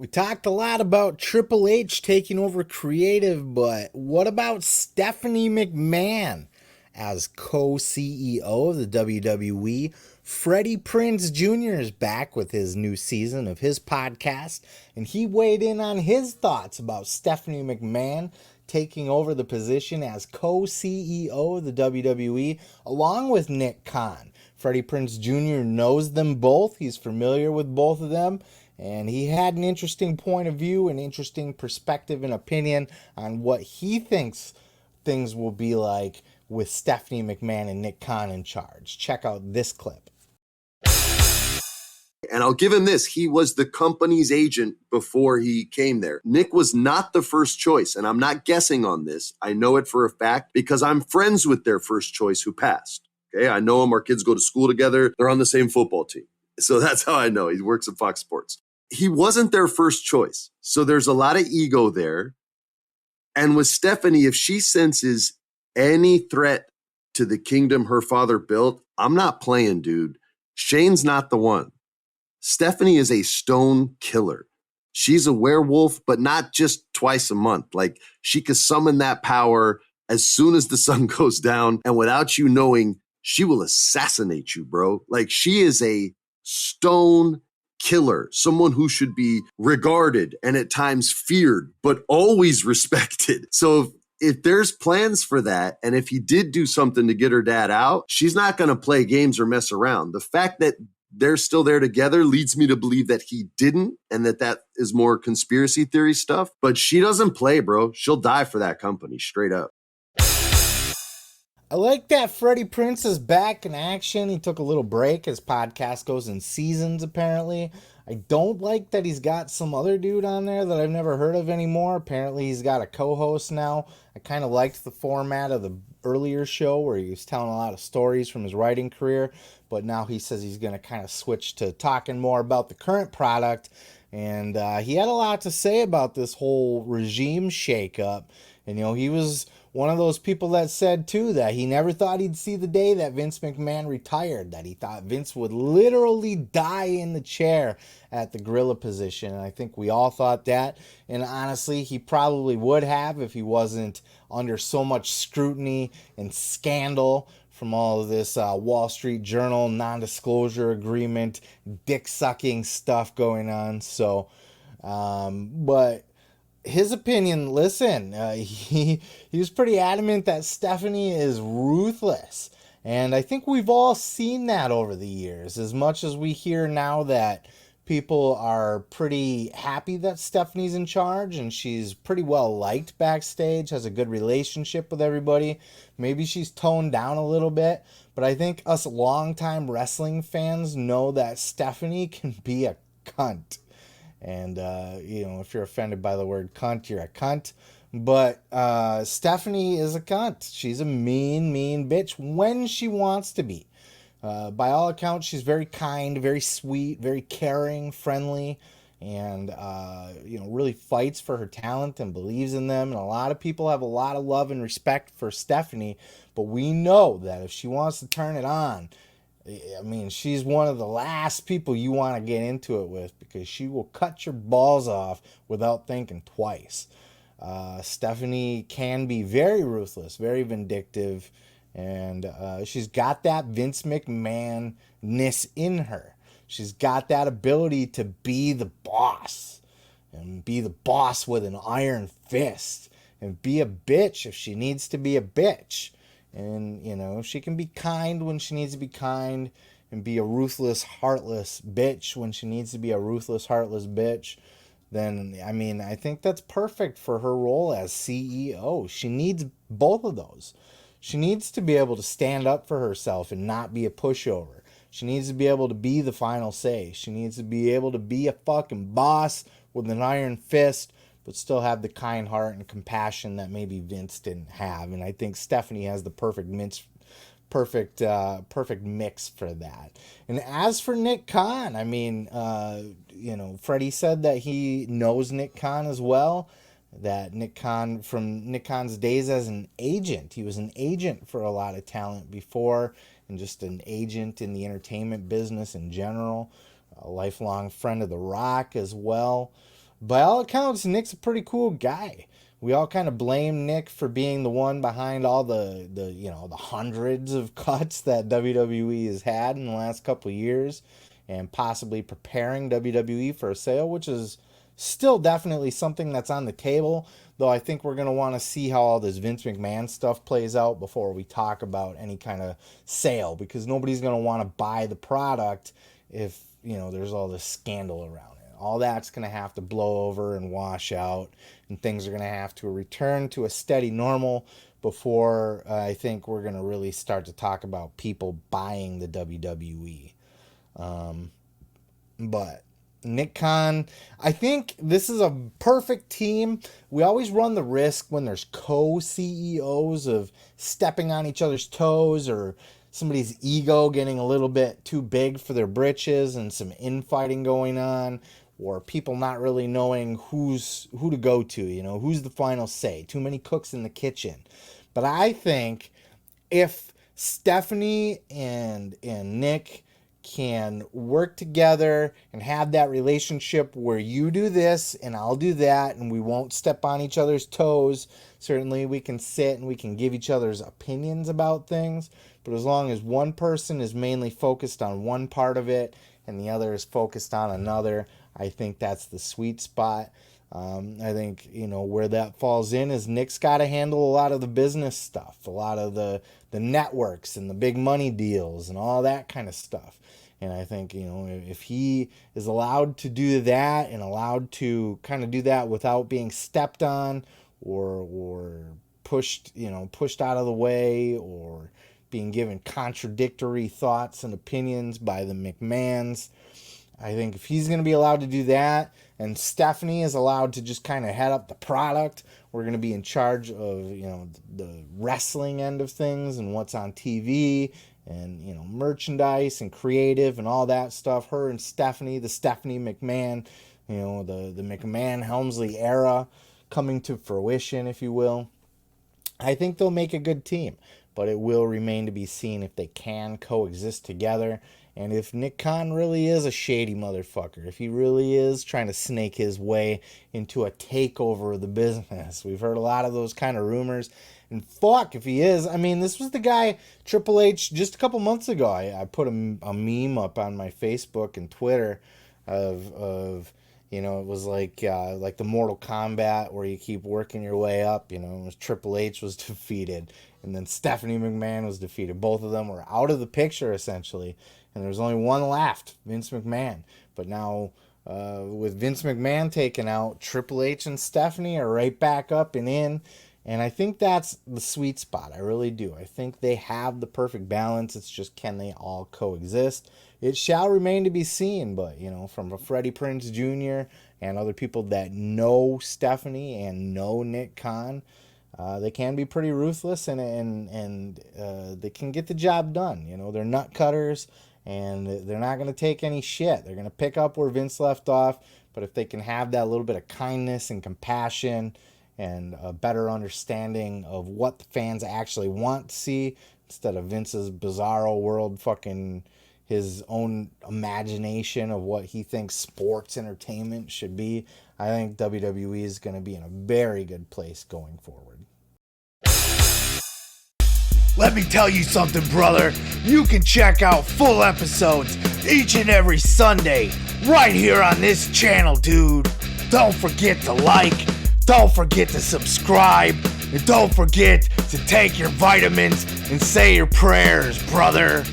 We talked a lot about Triple H taking over creative, but what about Stephanie McMahon as co CEO of the WWE? Freddie Prinze Jr. is back with his new season of his podcast, and he weighed in on his thoughts about Stephanie McMahon taking over the position as co CEO of the WWE, along with Nick Khan. Freddie Prinze Jr. knows them both, he's familiar with both of them. And he had an interesting point of view, an interesting perspective and opinion on what he thinks things will be like with Stephanie McMahon and Nick Khan in charge. Check out this clip. And I'll give him this. He was the company's agent before he came there. Nick was not the first choice. And I'm not guessing on this. I know it for a fact because I'm friends with their first choice who passed. Okay, I know him. Our kids go to school together. They're on the same football team. So that's how I know. He works at Fox Sports. He wasn't their first choice. So there's a lot of ego there. And with Stephanie, if she senses any threat to the kingdom her father built, I'm not playing, dude. Shane's not the one. Stephanie is a stone killer. She's a werewolf, but not just twice a month. Like, she could summon that power as soon as the sun goes down. And without you knowing, she will assassinate you, bro. Like, she is a stone killer, someone who should be regarded and at times feared, but always respected. So if there's plans for that, and if he did do something to get her dad out, she's not going to play games or mess around. The fact that they're still there together leads me to believe that he didn't, and that is more conspiracy theory stuff. But she doesn't play, bro. She'll die for that company, straight up. I like that Freddie Prinze is back in action. He took a little break. His podcast goes in seasons, apparently. I don't like that he's got some other dude on there that I've never heard of anymore. Apparently he's got a co-host now. I kind of liked the format of the earlier show where he was telling a lot of stories from his writing career, but now he says he's going to kind of switch to talking more about the current product. And he had a lot to say about this whole regime shakeup. And, he was one of those people that said, too, that he never thought he'd see the day that Vince McMahon retired, that he thought Vince would literally die in the chair at the gorilla position. And I think we all thought that. And honestly, he probably would have if he wasn't under so much scrutiny and scandal from all of this Wall Street Journal non-disclosure agreement, dick-sucking stuff going on. So, but his opinion, listen, he was pretty adamant that Stephanie is ruthless. And I think we've all seen that over the years. As much as we hear now that people are pretty happy that Stephanie's in charge and she's pretty well liked backstage, has a good relationship with everybody. Maybe she's toned down a little bit, but I think us longtime wrestling fans know that Stephanie can be a cunt. And, if you're offended by the word cunt, you're a cunt. But Stephanie is a cunt. She's a mean, mean bitch when she wants to be. By all accounts, she's very kind, very sweet, very caring, friendly, and, really fights for her talent and believes in them. And a lot of people have a lot of love and respect for Stephanie. But we know that if she wants to turn it on, she's one of the last people you want to get into it with because she will cut your balls off without thinking twice. Stephanie can be very ruthless, very vindictive, and she's got that Vince McMahon-ness in her. She's got that ability to be the boss and be the boss with an iron fist and be a bitch if she needs to be a bitch. And, she can be kind when she needs to be kind and be a ruthless, heartless bitch when she needs to be a ruthless, heartless bitch. Then, I think that's perfect for her role as CEO. She needs both of those. She needs to be able to stand up for herself and not be a pushover. She needs to be able to be the final say. She needs to be able to be a fucking boss with an iron fist, but still have the kind heart and compassion that maybe Vince didn't have. And I think Stephanie has the perfect mix for that. And as for Nick Khan, Freddie said that he knows Nick Khan as well. That Nick Khan's days as an agent. He was an agent for a lot of talent before, and just an agent in the entertainment business in general. A lifelong friend of The Rock as well. by all accounts, Nick's a pretty cool guy. We all kind of blame Nick for being the one behind all the the hundreds of cuts that WWE has had in the last couple of years, and possibly preparing WWE for a sale, which is still definitely something that's on the table. Though I think we're gonna want to see how all this Vince McMahon stuff plays out before we talk about any kind of sale, because nobody's gonna want to buy the product if there's all this scandal around it. All that's going to have to blow over and wash out, and things are going to have to return to a steady normal before I think we're going to really start to talk about people buying the WWE. But Nick Khan, I think this is a perfect team. We always run the risk when there's co-CEOs of stepping on each other's toes, or somebody's ego getting a little bit too big for their britches and some infighting going on, or people not really knowing who to go to, who's the final say. Too many cooks in the kitchen. But I think if Stephanie and Nick can work together and have that relationship where you do this and I'll do that, and we won't step on each other's toes. Certainly we can sit and we can give each other's opinions about things, but as long as one person is mainly focused on one part of it and the other is focused on another, I think that's the sweet spot. I think, where that falls in is Nick's got to handle a lot of the business stuff, a lot of the networks and the big money deals and all that kind of stuff. And I think, if he is allowed to do that and allowed to kind of do that without being stepped on or pushed out of the way, or being given contradictory thoughts and opinions by the McMahons, I think if he's going to be allowed to do that, and Stephanie is allowed to just kind of head up the product, we're going to be in charge of, the wrestling end of things and what's on TV and, merchandise and creative and all that stuff. Her and Stephanie, the Stephanie McMahon, the McMahon Helmsley era coming to fruition, if you will. I think they'll make a good team, but it will remain to be seen if they can coexist together. And if Nick Khan really is a shady motherfucker, if he really is trying to snake his way into a takeover of the business. We've heard a lot of those kind of rumors. And fuck, if he is, I mean, this was the guy, Triple H, just a couple months ago. I put a meme up on my Facebook and Twitter of it was like the Mortal Kombat where you keep working your way up. Triple H was defeated, and then Stephanie McMahon was defeated. Both of them were out of the picture, essentially. And there's only one left, Vince McMahon. But now, with Vince McMahon taken out, Triple H and Stephanie are right back up and in. And I think that's the sweet spot. I really do. I think they have the perfect balance. It's just, can they all coexist? It shall remain to be seen. But, from a Freddie Prinze Jr. and other people that know Stephanie and know Nick Khan, they can be pretty ruthless and they can get the job done. They're nut cutters. And they're not going to take any shit. They're going to pick up where Vince left off. But if they can have that little bit of kindness and compassion and a better understanding of what the fans actually want to see, instead of Vince's bizarro world, fucking his own imagination of what he thinks sports entertainment should be, I think WWE is going to be in a very good place going forward. Let me tell you something, brother. You can check out full episodes each and every Sunday right here on this channel, dude. Don't forget to like, don't forget to subscribe, and don't forget to take your vitamins and say your prayers, brother.